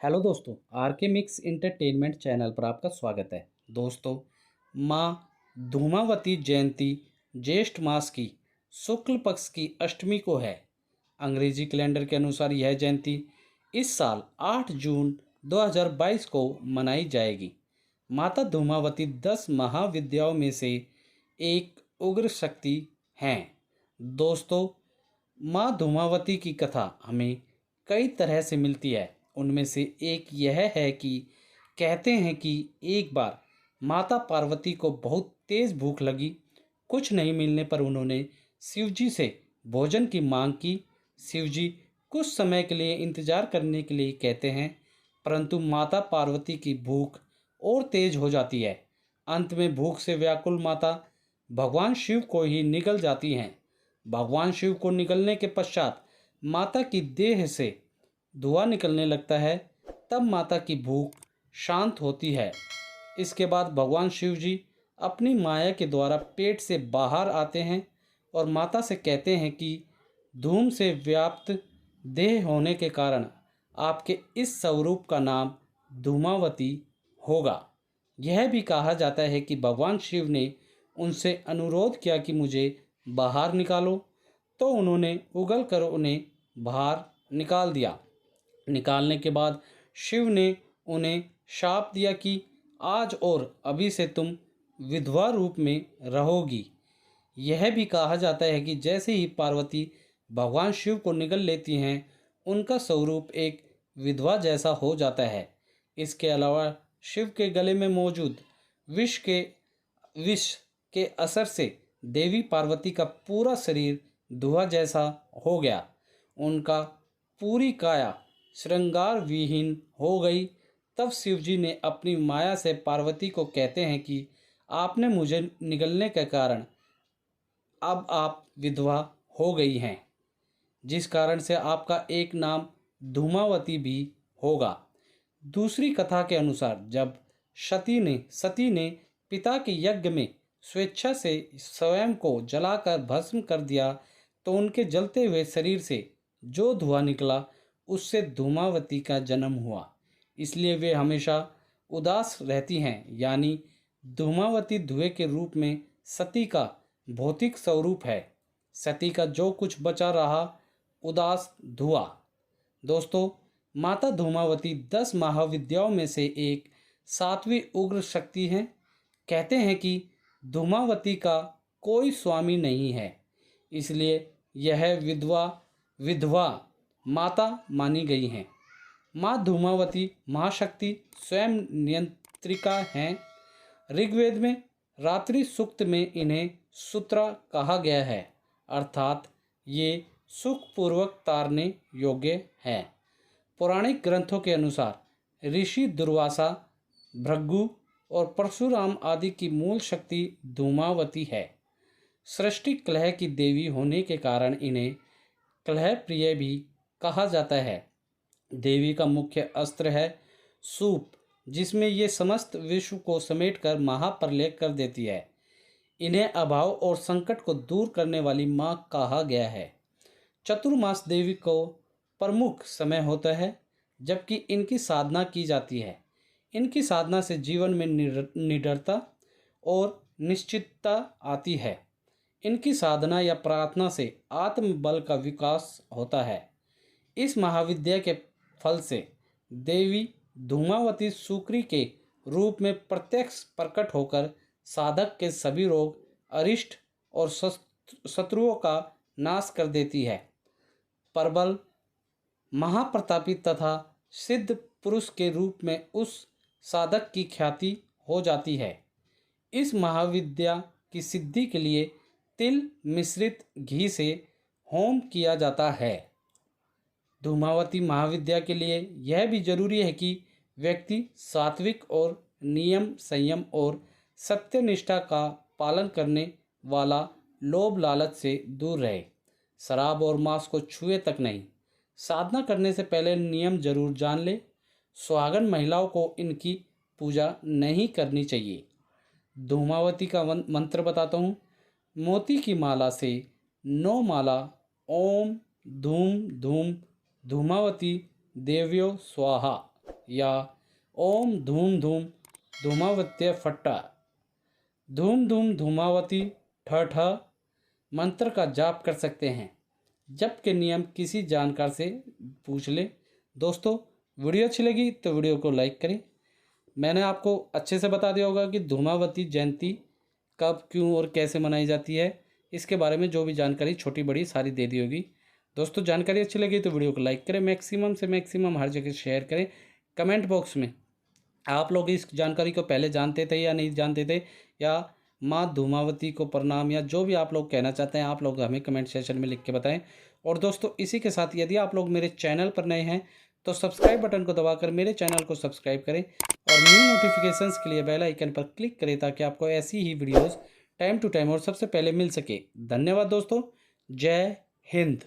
Hello दोस्तों, are के mix entertainment channel पर आपका स्वागत है। दोस्तों, माँ धूमावती जयंती ज्येष्ठ मास की शुक्ल पक्ष की अष्टमी को है। अंग्रेजी कैलेंडर के अनुसार यह जयंती इस साल 8 जून 2022 को मनाई जाएगी। माता धूमावती 10 महाविद्याओं में से एक उग्र शक्ति हैं। दोस्तों, माँ धूमावती की कथा हमें कई तरह से मिलती है। उनमें से एक यह है कि कहते हैं कि एक बार माता पार्वती को बहुत तेज भूख लगी। कुछ नहीं मिलने पर उन्होंने शिवजी से भोजन की मांग की। शिवजी कुछ समय के लिए इंतजार करने के लिए कहते हैं, परंतु माता पार्वती की भूख और तेज हो जाती है। अंत में भूख से व्याकुल माता भगवान शिव को ही निगल जाती हैं। भगवान शिव को निगलने के पश्चात माता की देह से धुआं निकलने लगता है। तब माता की भूख शांत होती है। इसके बाद भगवान शिव जी अपनी माया के द्वारा पेट से बाहर आते हैं और माता से कहते हैं कि धूम से व्याप्त देह होने के कारण आपके इस स्वरूप का नाम धूमावती होगा। यह भी कहा जाता है कि भगवान शिव ने उनसे अनुरोध किया कि मुझे बाहर निकालो, तो उन्होंने उगल कर उन्हें बाहर निकाल दिया। निकालने के बाद शिव ने उन्हें शाप दिया कि आज और अभी से तुम विधवा रूप में रहोगी। यह भी कहा जाता है कि जैसे ही पार्वती भगवान शिव को निगल लेती हैं, उनका स्वरूप एक विधवा जैसा हो जाता है। इसके अलावा शिव के गले में मौजूद विष के असर से देवी पार्वती का पूरा शरीर धुआं जैसा हो गया। उनका पूरी काया श्रृंगार विहीन हो गई। तब शिवजी ने अपनी माया से पार्वती को कहते हैं कि आपने मुझे निगलने के कारण अब आप विधवा हो गई हैं, जिस कारण से आपका एक नाम धूमावती भी होगा। दूसरी कथा के अनुसार जब सती ने पिता के यज्ञ में स्वेच्छा से स्वयं को जलाकर भस्म कर दिया, तो उनके जलते हुए शरीर से जो धुआं निकला, उससे धूमावती का जन्म हुआ। इसलिए वे हमेशा उदास रहती हैं, यानी धूमावती धुएं के रूप में सती का भौतिक स्वरूप है। सती का जो कुछ बचा रहा उदास धुआं। दोस्तों, माता धूमावती 10 महाविद्याओं में से एक सातवीं उग्र शक्ति हैं। कहते हैं कि धूमावती का कोई स्वामी नहीं है, इसलिए यह विधवा माता मानी गई हैं। माँ धूमावती महाशक्ति स्वयं नियंत्रिका हैं। ऋग्वेद में रात्रि सूक्त में इन्हें सूत्रा कहा गया है, अर्थात ये सुखपूर्वक तारने योग्य है। पौराणिक ग्रंथों के अनुसार ऋषि दुर्वासा, भृगु और परशुराम आदि की मूल शक्ति धूमावती है। सृष्टि कलह की देवी होने के कारण इन्हें कलह प्रिय भी कहा जाता है। देवी का मुख्य अस्त्र है सूप, जिसमें ये समस्त विश्व को समेटकर महाप्रलय कर देती है। इन्हें अभाव और संकट को दूर करने वाली माँ कहा गया है। चतुर्मास देवी को प्रमुख समय होता है, जबकि इनकी साधना की जाती है। इनकी साधना से जीवन में निडरता और निश्चितता आती है। इनकी साधना या प्रार्थना से आत्मबल का विकास होता है। इस महाविद्या के फल से देवी धूमावती शुक्री के रूप में प्रत्यक्ष प्रकट होकर साधक के सभी रोग, अरिष्ट और शत्रुओं का नाश कर देती है। प्रबल, महाप्रतापी तथा सिद्ध पुरुष के रूप में उस साधक की ख्याति हो जाती है। इस महाविद्या की सिद्धि के लिए तिल मिश्रित घी से होम किया जाता है। धूमावती महाविद्या के लिए यह भी जरूरी है कि व्यक्ति सात्विक और नियम संयम और सत्यनिष्ठा का पालन करने वाला, लोभ लालच से दूर रहे। शराब और मांस को छुए तक नहीं। साधना करने से पहले नियम जरूर जान ले। सुहागन महिलाओं को इनकी पूजा नहीं करनी चाहिए। धूमावती का मंत्र बताता हूँ। मोती की माला से 9 माला ओम धूम धूम धूमावती देव्यो स्वाहा या ओम धूम धूम धूमावत्य फट्टा, धूम धूम धूमावती ठ ठ मंत्र का जाप कर सकते हैं। जप के नियम किसी जानकार से पूछ ले। दोस्तों, वीडियो अच्छी लगी तो वीडियो को लाइक करें। मैंने आपको अच्छे से बता दिया होगा कि धूमावती जयंती कब, क्यों और कैसे मनाई जाती है। इसके बारे में जो भी जानकारी छोटी बड़ी सारी दे दी होगी। दोस्तों, जानकारी अच्छी लगी तो वीडियो को लाइक करें, मैक्सिमम से मैक्सिमम हर जगह शेयर करें। कमेंट बॉक्स में आप लोग इस जानकारी को पहले जानते थे या नहीं जानते थे, या माँ धूमावती को प्रणाम, या जो भी आप लोग कहना चाहते हैं आप लोग हमें कमेंट सेक्शन में लिख के बताएं। और दोस्तों, इसी के साथ यदि आप लोग मेरे चैनल पर नए हैं तो सब्सक्राइब बटन को दबाकर मेरे चैनल को सब्सक्राइब करें और न्यू नोटिफिकेशंस के लिए बेल आइकन पर क्लिक करें ताकि आपको ऐसी ही वीडियोस टाइम टू टाइम और सबसे पहले मिल सके। धन्यवाद दोस्तों। जय हिंद।